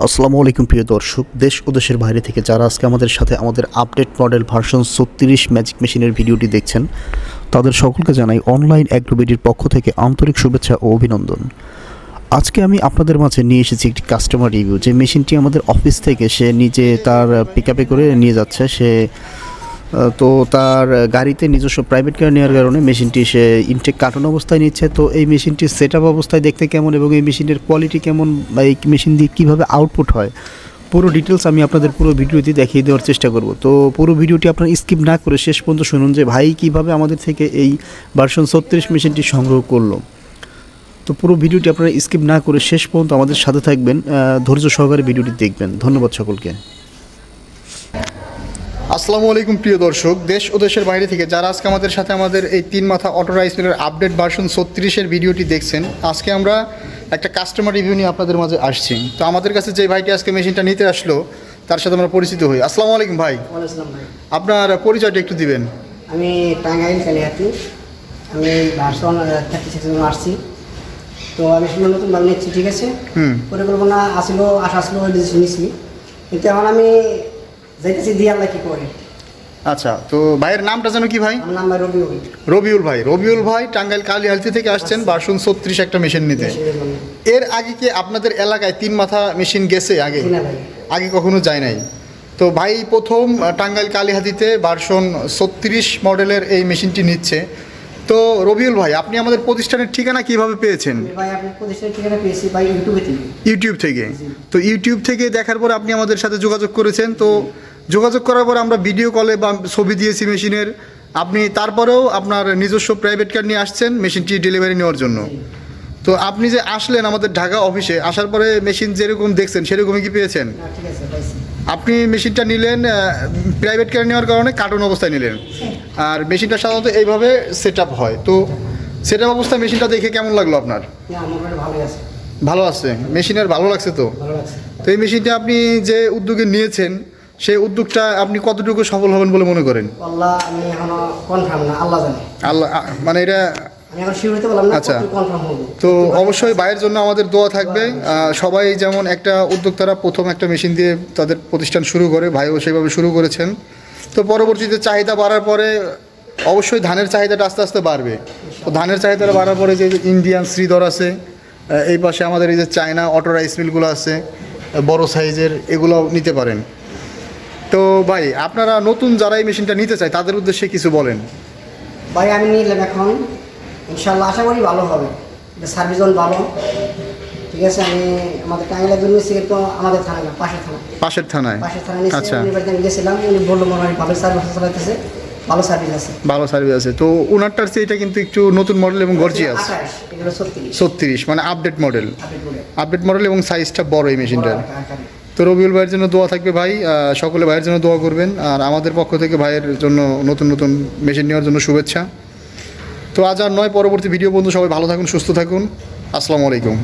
আসসালামু আলাইকুম প্রিয় দর্শক, দেশ ও দেশের বাইরে থেকে যারা আজকে আমাদের সাথে আমাদের আপডেট মডেল ভার্সন 36 ম্যাজিক মেশিনের ভিডিওটি দেখছেন, তাদের সকলকে জানাই অনলাইন অ্যাগ্রোবিডির পক্ষ থেকে আন্তরিক শুভেচ্ছা ও অভিনন্দন। আজকে আমি আপনাদের মাঝে নিয়ে এসেছি একটি কাস্টমার রিভিউ। যে মেশিনটি আমাদের অফিস থেকে সে নিজে তার পিকআপে করে নিয়ে যাচ্ছে। তো তার গাড়িতে নিজস্ব প্রাইভেট কার নেওয়ার কারণে মেশিনটি সে ইনটেক কার্টন অবস্থায় নিচ্ছে। তো এই মেশিনটির সেট আপ অবস্থায় দেখতে কেমন এবং এই মেশিনের কোয়ালিটি কেমন বা এই মেশিন দিয়ে কীভাবে আউটপুট হয়, পুরো ডিটেলস আমি আপনাদের পুরো ভিডিওটি দেখিয়ে দেওয়ার চেষ্টা করব। তো পুরো ভিডিওটি আপনারা স্কিপ না করে শেষ পর্যন্ত শুনুন যে ভাই কীভাবে আমাদের থেকে এই ভার্সন 36 মেশিনটি সংগ্রহ করলো। তো পুরো ভিডিওটি আপনারা স্কিপ না করে শেষ পর্যন্ত আমাদের সাথে থাকবেন, ধৈর্য সহকারে ভিডিওটি দেখবেন। ধন্যবাদ সকলকে। আসসালামু আলাইকুম প্রিয় দর্শক, দেশ ও দেশের বাইরে থেকে যারা আজকে আমাদের সাথে আমাদের এই 3 মাথা অটো রাইস মিলের আপডেট ভার্সন 36-এর ভিডিওটি দেখছেন, আজকে আমরা একটা কাস্টমার রিভিউ নিয়ে আপনাদের মাঝে আসছি। তো আমাদের কাছে যে ভাইটি আজকে মেশিনটা নিতে আসলো তার সাথে আমরা পরিচিত হই। আসসালামু আলাইকুম ভাই। ওয়ালাইকুম ভাই। আপনার পরিচয়টা একটু দিবেন। আমি টাঙ্গাইল কালিহাতি, আমি ভার্সন 36 আসছি। তো আমি শুনে নতুন ভাবে নিচ্ছি, ঠিক আছে। পরিকল্পনা আসলো, আশা আসলো, ডিসিশন নিচ্ছি, কিন্তু এখন আমি যাইতেছি দিয়ে আল্লাহ কী করে। আচ্ছা, তো ভাইয়ের নামটা যেন কি ভাই? আমার নাম ভাই রবিউল। রবিউল ভাই টাঙ্গাইল কালিহাতি থেকে আসছেন ভার্সন 36 একটা মেশিন নিতে। এর আগে কি আপনাদের এলাকায় 3 মাথা মেশিন গেছে আগে কখনো যায় নাই? তো ভাই প্রথম টাঙ্গাইল কালিহাতিতে ভার্সন 36 মডেলের এই মেশিনটি নিচ্ছে। তো রবিউল ভাই, আপনি আমাদের প্রতিষ্ঠানের ঠিকানা কিভাবে পেয়েছেন? ভাই আপনার প্রতিষ্ঠানের ঠিকানা পেয়েছি ভাই ইউটিউব থেকে। তো ইউটিউব থেকে দেখার পরে আপনি আমাদের সাথে যোগাযোগ করেছেন। তো যোগাযোগ করার পর আমরা ভিডিও কলে বা ছবি দিয়েছি মেশিনের। আপনি তারপরেও আপনার নিজস্ব প্রাইভেট কার নিয়ে আসছেন মেশিনটি ডেলিভারি নেওয়ার জন্য। তো আপনি যে আসলেন আমাদের ঢাকা অফিসে, আসার পরে মেশিন যেরকম দেখছেন সেরকমই কি পেয়েছেন? ঠিক আছে পাইছি। আপনি মেশিনটা নিলেন প্রাইভেট কার নেওয়ার কারণে কার্টুন অবস্থায় নিলেন, আর মেশিনটা সাধারণত এইভাবে সেট আপ হয়। তো সেট আপ অবস্থায় মেশিনটা দেখে কেমন লাগলো আপনার? ভালো আছে, মেশিনের ভালো লাগছে। তো এই মেশিনটা আপনি যে উদ্যোগে নিয়েছেন সেই উদ্যোগটা আপনি কতটুকু সফল হবেন বলে মনে করেন? আমি এখনো কনফার্ম না, আল্লাহ জানে। আল্লাহ মানে এটা আচ্ছা। তো অবশ্যই ভাইয়ের জন্য আমাদের দোয়া থাকবে। সবাই যেমন একটা উদ্যোক্তারা প্রথম একটা মেশিন দিয়ে তাদের প্রতিষ্ঠান শুরু করে, ভাইও সেভাবে শুরু করেছেন। তো পরবর্তীতে চাহিদা বাড়ার পরে অবশ্যই ধানের চাহিদাটা আস্তে আস্তে বাড়বে। তো ধানের চাহিদাটা বাড়ার পরে যে ইন্ডিয়ান শ্রীধর আছে, এই পাশে আমাদের এই যে চায়না অটো রাইস মিলগুলো আছে বড় সাইজের, এগুলোও নিতে পারেন। তো ভাই, আপনারা নতুন যারা এই মেশিনটা নিতে চায় তাদের উদ্দেশ্যে কিছু বলেন। ভাই আমি নিলাম, এখন ইনশাল্লাহ আশা করি ভালো হবে, সার্ভিসন ভালো, ঠিক আছে। আমি আমাদের টাঙ্গাইলের জন্য তো আমাদের থানা না, পাশের থানায় আচ্ছা গেছিলাম, উনি বললো মনে হয় ভালো সার্ভিস চালাইতেছে, ভালো সার্ভিস আছে। তো ওনারটার চেয়ে এটা কিন্তু একটু নতুন মডেল এবং গর্জিয়াস। 36 মানে আপডেট মডেল এবং সাইজটা বড় এই মেশিনটার। তো রবিউল ভাইয়ের জন্য দোয়া থাকবে ভাই, সকলে ভাইয়ের জন্য দোয়া করবেন। আর আমাদের পক্ষ থেকে ভাইয়ের জন্য নতুন নতুন মেশিন নেওয়ার জন্য শুভেচ্ছা। তো আজ আর নয়, পরবর্তী ভিডিও বন্ধু সবাই ভালো থাকুন, সুস্থ থাকুন। আসসালামু আলাইকুম।